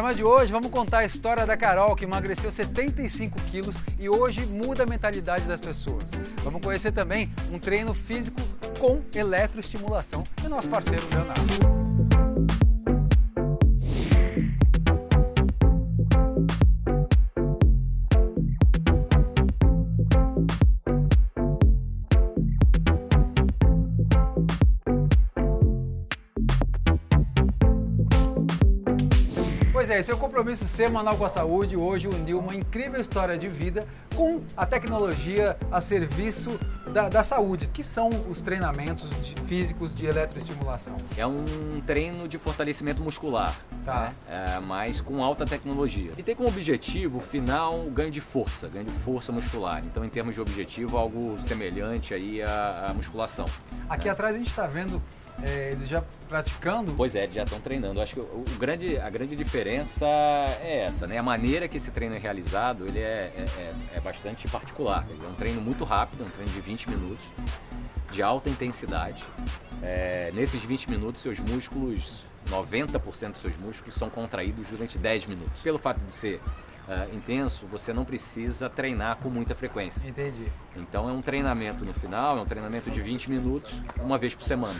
programa de hoje vamos contar a história da Carol, que emagreceu 75 quilos e hoje muda a mentalidade das pessoas. Vamos conhecer também um treino físico com eletroestimulação do nosso parceiro Leonardo. Pois é, esse é o compromisso semanal com a saúde. Hoje uniu uma incrível história de vida com a tecnologia a serviço da saúde, que são os treinamentos físicos de eletroestimulação. É um treino de fortalecimento muscular, tá, né? Mas com alta tecnologia. E tem como objetivo final o ganho de força muscular. Então, em termos de objetivo, algo semelhante aí à musculação. Aqui atrás a gente está vendo eles já praticando. Pois é, eles já estão treinando. Eu acho que a grande diferença é essa, né? A maneira que esse treino é realizado, ele é bastante particular. Ele é um treino muito rápido, um treino de 20 minutos, de alta intensidade. Nesses 20 minutos, seus músculos, 90% dos seus músculos são contraídos durante 10 minutos. Pelo fato de ser intenso, você não precisa treinar com muita frequência. Entendi. Então é um treinamento no final, é um treinamento de 20 minutos, uma vez por semana.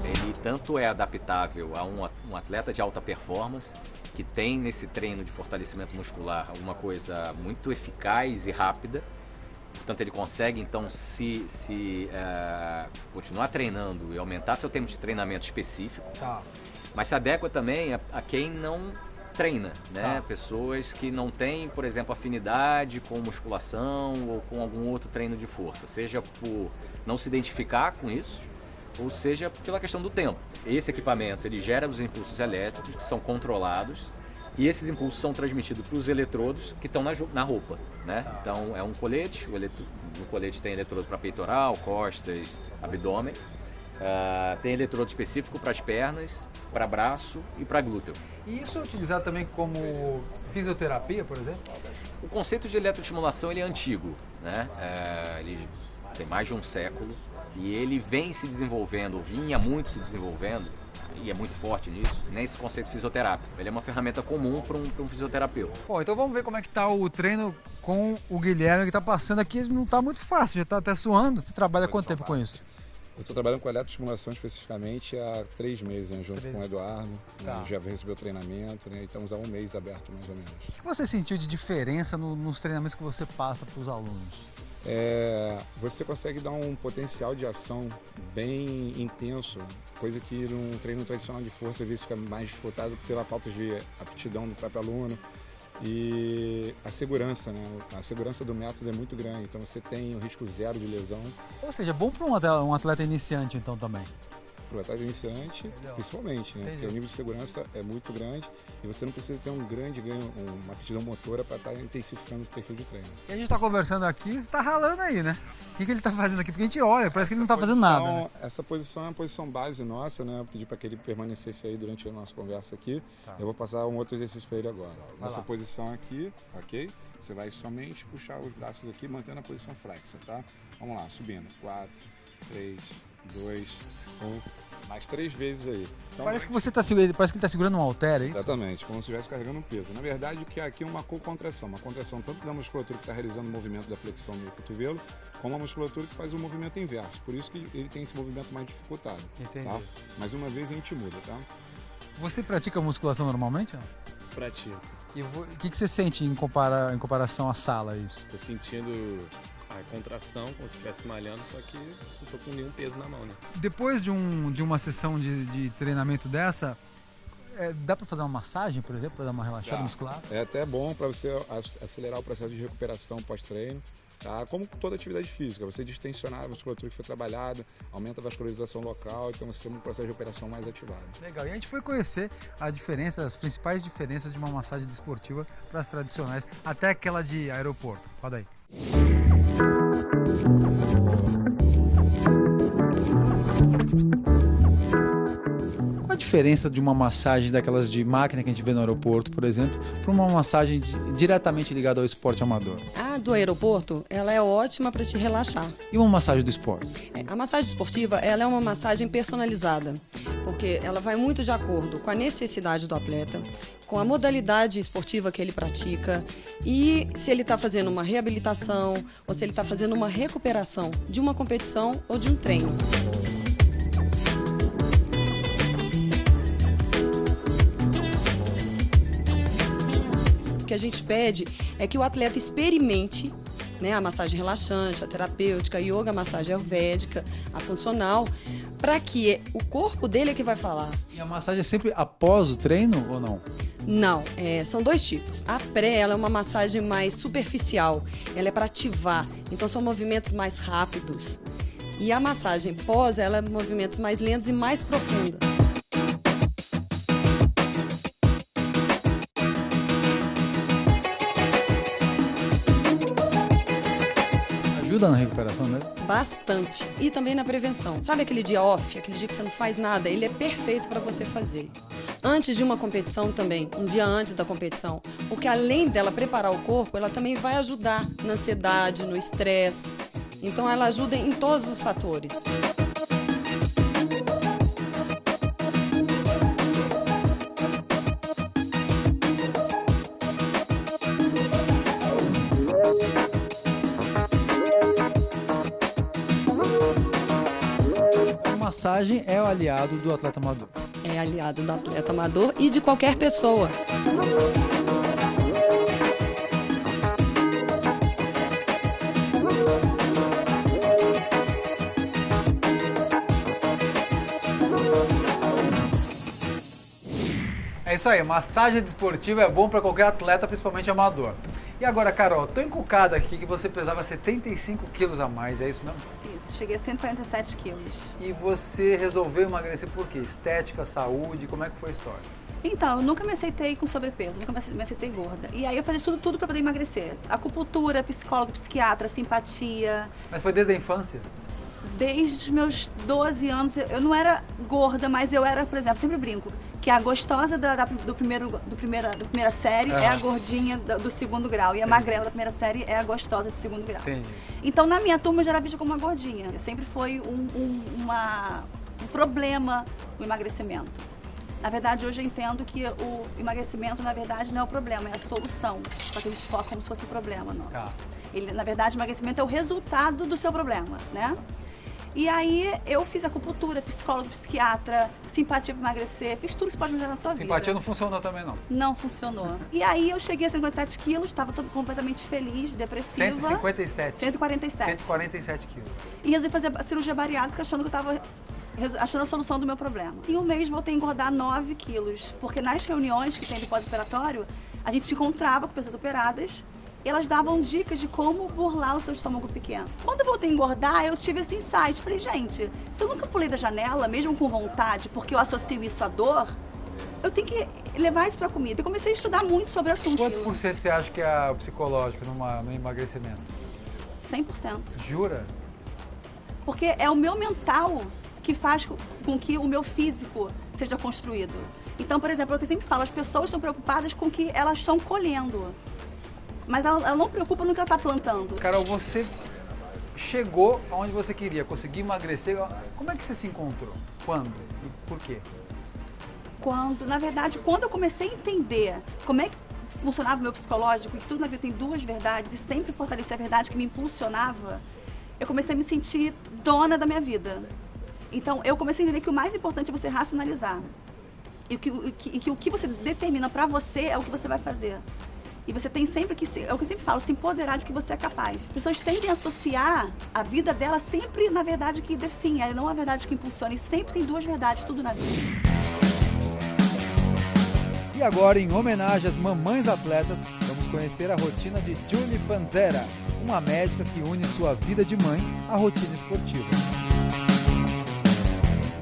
Ele tanto é adaptável a um atleta de alta performance, que tem nesse treino de fortalecimento muscular alguma coisa muito eficaz e rápida. Portanto, ele consegue, então, continuar treinando e aumentar seu tempo de treinamento específico, mas se adequa também a quem não treina, né? Pessoas que não têm, por exemplo, afinidade com musculação ou com algum outro treino de força, seja por não se identificar com isso, ou seja pela questão do tempo. Esse equipamento, ele gera os impulsos elétricos que são controlados, e esses impulsos são transmitidos para os eletrodos que estão na roupa, né? Então é um colete, o colete tem eletrodo para peitoral, costas, abdômen, tem eletrodo específico para as pernas, para braço e para glúteo. E isso é utilizado também como fisioterapia, por exemplo? O conceito de eletroestimulação ele é antigo, né? Ele tem mais de um século e ele vem se desenvolvendo, ou vinha muito se desenvolvendo, e é muito forte nisso, nesse conceito fisioterápico. Ele é uma ferramenta comum para um fisioterapeuta. Bom, então vamos ver como é que está o treino com o Guilherme, que está passando aqui. Não está muito fácil, já está até suando. Você trabalha há quanto tempo com isso? Eu estou trabalhando com eletroestimulação especificamente há 3 meses, né, junto com o Eduardo. Já recebeu treinamento, né, e estamos há 1 mês aberto, mais ou menos. O que você sentiu de diferença nos treinamentos que você passa para os alunos? Você consegue dar um potencial de ação bem intenso, coisa que num treino tradicional de força às vezes fica mais dificultado pela falta de aptidão do próprio aluno. E a segurança, né? A segurança do método é muito grande, então você tem o risco zero de lesão. Ou seja, bom para um atleta iniciante então também? Para o atleta iniciante, principalmente, né? Porque o nível de segurança é muito grande e você não precisa ter um grande ganho, uma aptidão motora para estar intensificando o perfil de treino. E a gente está conversando aqui, você está ralando aí, né? O que ele está fazendo aqui? Porque a gente olha, parece que ele não está fazendo nada. Né? Essa posição é uma posição base nossa, né? Eu pedi para que ele permanecesse aí durante a nossa conversa aqui. Eu vou passar um outro exercício para ele agora. Nessa posição aqui, ok? Você vai somente puxar os braços aqui, mantendo a posição flexa, tá? Vamos lá, subindo. 4, 3, 2, 1. Mais 3 vezes aí. Então, parece que ele está segurando um halter, é isso? Exatamente, como se estivesse carregando um peso. Na verdade, o que é aqui é uma contração. Uma contração tanto da musculatura que está realizando o movimento da flexão do cotovelo, como a musculatura que faz o movimento inverso. Por isso que ele tem esse movimento mais dificultado. Entendi. Tá? Mais uma vez a gente muda, tá? Você pratica musculação normalmente? Não? Pratico. E o que você sente em comparação à sala, isso? Tô sentindo a contração, como se estivesse malhando, só que não tô com nenhum peso na mão, né? Depois de uma sessão de treinamento dessa, dá para fazer uma massagem, por exemplo, para dar uma relaxada muscular? É até bom para você acelerar o processo de recuperação pós-treino. Tá? Como toda atividade física, você distensionar a musculatura que foi trabalhada, aumenta a vascularização local, então você tem um processo de recuperação mais ativado. Legal, e a gente foi conhecer as principais diferenças de uma massagem desportiva para as tradicionais, até aquela de aeroporto. Roda aí. Qual a diferença de uma massagem daquelas de máquina que a gente vê no aeroporto, por exemplo, para uma massagem diretamente ligada ao esporte amador? A do aeroporto, ela é ótima para te relaxar. E uma massagem do esporte? A massagem esportiva, ela é uma massagem personalizada, porque ela vai muito de acordo com a necessidade do atleta, com a modalidade esportiva que ele pratica e se ele está fazendo uma reabilitação ou se ele está fazendo uma recuperação de uma competição ou de um treino. O que a gente pede é que o atleta experimente, né, a massagem relaxante, a terapêutica, a yoga, a massagem ayurvédica, a funcional, para que o corpo dele é que vai falar. E a massagem é sempre após o treino ou não? Não, são dois tipos. A pré, ela é uma massagem mais superficial, ela é para ativar, então são movimentos mais rápidos. E a massagem pós, ela é movimentos mais lentos e mais profundos. Ajuda na recuperação mesmo? Bastante. E também na prevenção. Sabe aquele dia off, aquele dia que você não faz nada? Ele é perfeito para você fazer. Antes de uma competição também, um dia antes da competição. Porque além dela preparar o corpo, ela também vai ajudar na ansiedade, no estresse. Então ela ajuda em todos os fatores. A massagem é o aliado do atleta amador. É aliado do atleta amador e de qualquer pessoa. É isso aí, massagem desportiva é bom para qualquer atleta, principalmente amador. E agora, Carol, tô encucada aqui que você pesava 75 quilos a mais, é isso mesmo? Isso, cheguei a 147 quilos. E você resolveu emagrecer por quê? Estética, saúde, como é que foi a história? Então, eu nunca me aceitei com sobrepeso, nunca me aceitei gorda. E aí eu fazia tudo para poder emagrecer. Acupuntura, psicólogo, psiquiatra, simpatia. Mas foi desde a infância? Desde os meus 12 anos, eu não era gorda, mas eu era, por exemplo, sempre brinco, que a gostosa da primeira série é a gordinha do segundo grau. E a magrela da primeira série é a gostosa do segundo grau. Entendi. Então, na minha turma, eu já era vista como uma gordinha. Sempre foi um problema o emagrecimento. Na verdade, hoje eu entendo que o emagrecimento, na verdade, não é o problema, é a solução. Só que eles focam como se fosse o problema nosso. Na verdade, o emagrecimento é o resultado do seu problema, né? E aí eu fiz acupuntura, psicólogo, psiquiatra, simpatia para emagrecer, fiz tudo que você pode imaginar na sua vida. Simpatia não funcionou também, não? Não funcionou. E aí eu cheguei a 157 quilos, estava completamente feliz, depressiva. 157? 147. 147 quilos. E resolvi fazer a cirurgia bariátrica achando que eu estava achando a solução do meu problema. Em um mês voltei a engordar 9 quilos, porque nas reuniões que tem do pós-operatório, a gente se encontrava com pessoas operadas e elas davam dicas de como burlar o seu estômago pequeno. Quando eu voltei a engordar, eu tive esse insight. Falei, gente, se eu nunca pulei da janela, mesmo com vontade, porque eu associo isso à dor, eu tenho que levar isso pra comida. Eu comecei a estudar muito sobre o assunto. Quanto por cento você acha que é o psicológico no emagrecimento? 100%. Jura? Porque é o meu mental que faz com que o meu físico seja construído. Então, por exemplo, é o que eu sempre falo, as pessoas estão preocupadas com o que elas estão colhendo. Mas ela não preocupa no que ela está plantando. Carol, você chegou aonde você queria, conseguiu emagrecer. Como é que você se encontrou? Quando? E por quê? Na verdade, quando eu comecei a entender como é que funcionava o meu psicológico, que tudo na vida tem duas verdades e sempre fortalecer a verdade que me impulsionava, eu comecei a me sentir dona da minha vida. Então, eu comecei a entender que o mais importante é você racionalizar. E que o que você determina para você é o que você vai fazer. E você tem sempre que, é o que eu sempre falo, se empoderar de que você é capaz. As pessoas tendem a associar a vida dela sempre na verdade que define, não a verdade que impulsiona. E sempre tem duas verdades, tudo na vida. E agora, em homenagem às mamães atletas, vamos conhecer a rotina de Julie Panzera, uma médica que une sua vida de mãe à rotina esportiva.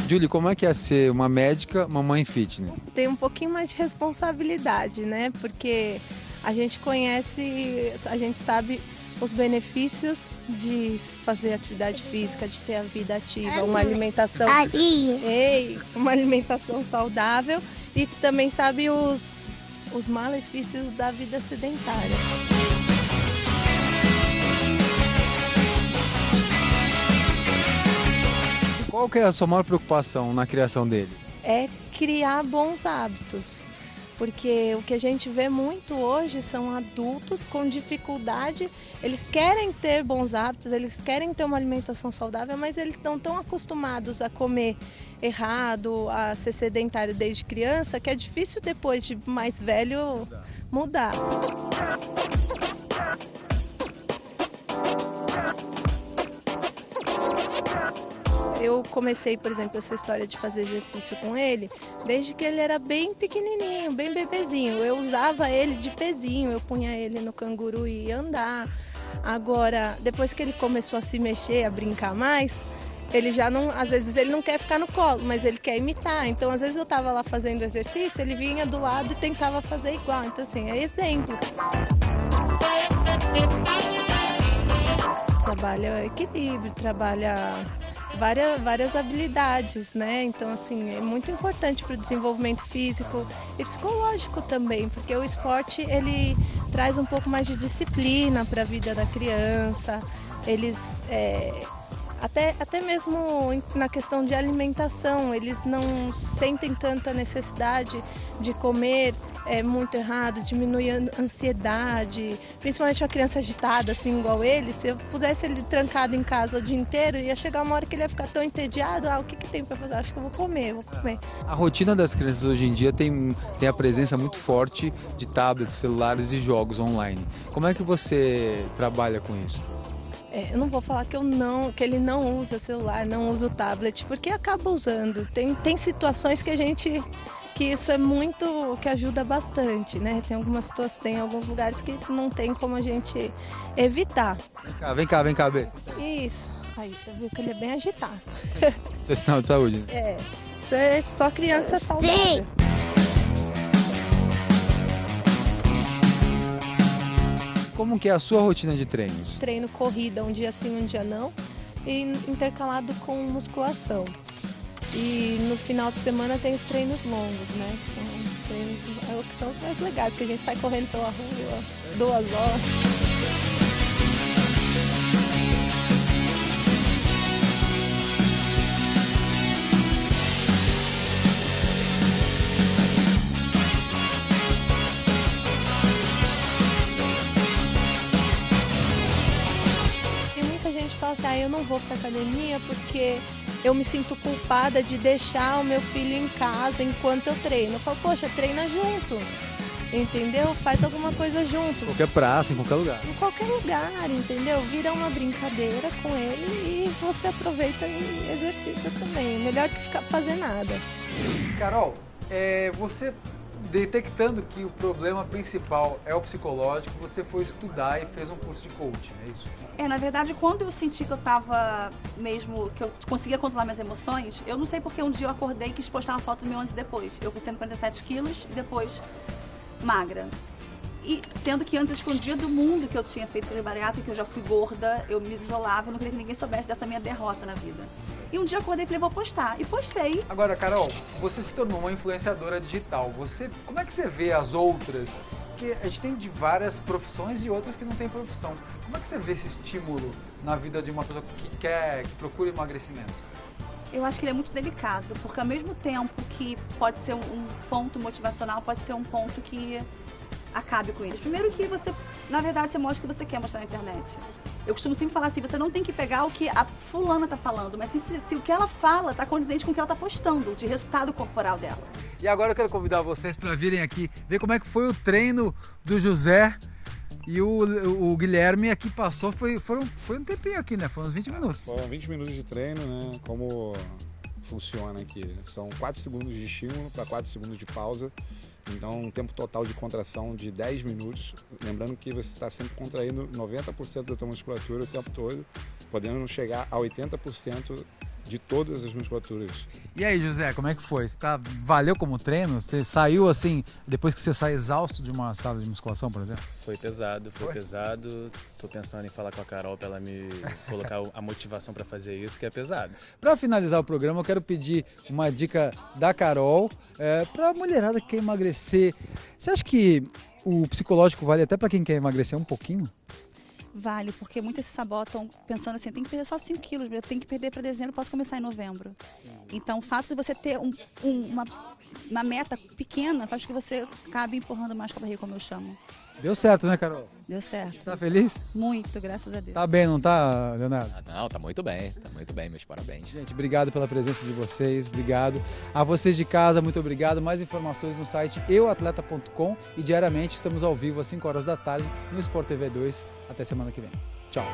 Julie, como é que é ser uma médica, mamãe fitness? Tem um pouquinho mais de responsabilidade, né? Porque a gente conhece, a gente sabe os benefícios de fazer atividade física, de ter a vida ativa, uma alimentação, uma alimentação saudável e também sabe os malefícios da vida sedentária. Qual que é a sua maior preocupação na criação dele? É criar bons hábitos. Porque o que a gente vê muito hoje são adultos com dificuldade, eles querem ter bons hábitos, eles querem ter uma alimentação saudável, mas eles estão tão acostumados a comer errado, a ser sedentário desde criança, que é difícil depois de mais velho mudar. Eu comecei, por exemplo, essa história de fazer exercício com ele desde que ele era bem pequenininho, bem bebezinho. Eu usava ele de pezinho, eu punha ele no canguru e ia andar. Agora, depois que ele começou a se mexer, a brincar mais, ele já não, às vezes ele não quer ficar no colo, mas ele quer imitar. Então, às vezes eu estava lá fazendo exercício, ele vinha do lado e tentava fazer igual. Então, assim, é exemplo. Trabalha equilíbrio, trabalha várias habilidades, né? Então, assim, é muito importante para o desenvolvimento físico e psicológico também, porque o esporte, ele traz um pouco mais de disciplina para a vida da criança, eles... Até mesmo na questão de alimentação, eles não sentem tanta necessidade de comer muito errado, diminui a ansiedade, principalmente uma criança agitada, assim, igual ele. Se eu pudesse ele trancado em casa o dia inteiro, ia chegar uma hora que ele ia ficar tão entediado, o que tem para fazer? Acho que eu vou comer. A rotina das crianças hoje em dia tem a presença muito forte de tablets, celulares e jogos online. Como é que você trabalha com isso? Eu não vou falar que ele não usa celular, não usa o tablet, porque acaba usando. Tem situações que isso é muito, que ajuda bastante, né? Tem alguns lugares que não tem como a gente evitar. Vem cá, Bê. Isso. Aí, você viu que ele é bem agitado. Isso é sinal de saúde, né? Isso é só criança saudável. Sim. Como que é a sua rotina de treinos? Treino corrida, um dia sim, um dia não, e intercalado com musculação. E no final de semana tem os treinos longos, né? Que são treinos que são os mais legais, que a gente sai correndo pela rua 2 horas. Fala assim, eu não vou para academia porque eu me sinto culpada de deixar o meu filho em casa enquanto eu treino. Eu falo, poxa, treina junto, entendeu? Faz alguma coisa junto. Qualquer praça, em qualquer lugar. Em qualquer lugar, entendeu? Vira uma brincadeira com ele e você aproveita e exercita também. Melhor que ficar fazer nada. Carol, você detectando que o problema principal é o psicológico, você foi estudar e fez um curso de coaching, é isso? Na verdade, quando eu senti que eu tava que eu conseguia controlar minhas emoções, eu não sei porque um dia eu acordei e quis postar uma foto do meu antes e depois. Eu com 147 quilos e depois magra. E sendo que antes eu escondia do mundo que eu tinha feito cirurgia bariátrica, que eu já fui gorda, eu me isolava, eu não queria que ninguém soubesse dessa minha derrota na vida. E um dia eu acordei e falei, vou postar. E postei. Agora, Carol, você se tornou uma influenciadora digital. Como é que você vê as outras? Porque a gente tem de várias profissões e outras que não têm profissão. Como é que você vê esse estímulo na vida de uma pessoa que procura emagrecimento? Eu acho que ele é muito delicado, porque ao mesmo tempo que pode ser um ponto motivacional, pode ser um ponto que acabe com eles. Primeiro que você, na verdade, você mostra o que você quer mostrar na internet. Eu costumo sempre falar assim, você não tem que pegar o que a fulana tá falando, mas se o que ela fala tá condizente com o que ela tá postando, de resultado corporal dela. E agora eu quero convidar vocês para virem aqui, ver como é que foi o treino do José e o Guilherme aqui passou, foi um tempinho aqui, né? Foram uns 20 minutos. Foram 20 minutos de treino, né? Como funciona aqui? São 4 segundos de estímulo para 4 segundos de pausa. Então, um tempo total de contração de 10 minutos. Lembrando que você está sempre contraindo 90% da tua musculatura o tempo todo, podendo chegar a 80% de todas as musculaturas. E aí, José, como é que foi? Valeu como treino? Você saiu assim, depois que você sai exausto de uma sala de musculação, por exemplo? Foi pesado. Tô pensando em falar com a Carol para ela me colocar a motivação para fazer isso, que é pesado. Para finalizar o programa, eu quero pedir uma dica da Carol para a mulherada que quer emagrecer. Você acha que o psicológico vale até para quem quer emagrecer um pouquinho? Vale, porque muitos se sabotam pensando assim, tem que perder só 5 quilos, eu tenho que perder para dezembro, posso começar em novembro. Então, o fato de você ter uma meta pequena faz que você acabe empurrando mais com a barriga, como eu chamo. Deu certo, né, Carol? Deu certo. Tá feliz? Muito, graças a Deus. Tá bem, não tá, Leonardo? Não, tá muito bem, meus parabéns. Gente, obrigado pela presença de vocês, obrigado. A vocês de casa, muito obrigado. Mais informações no site euatleta.com e diariamente estamos ao vivo às 5 horas da tarde no Sport TV 2. Até semana que vem. Tchau.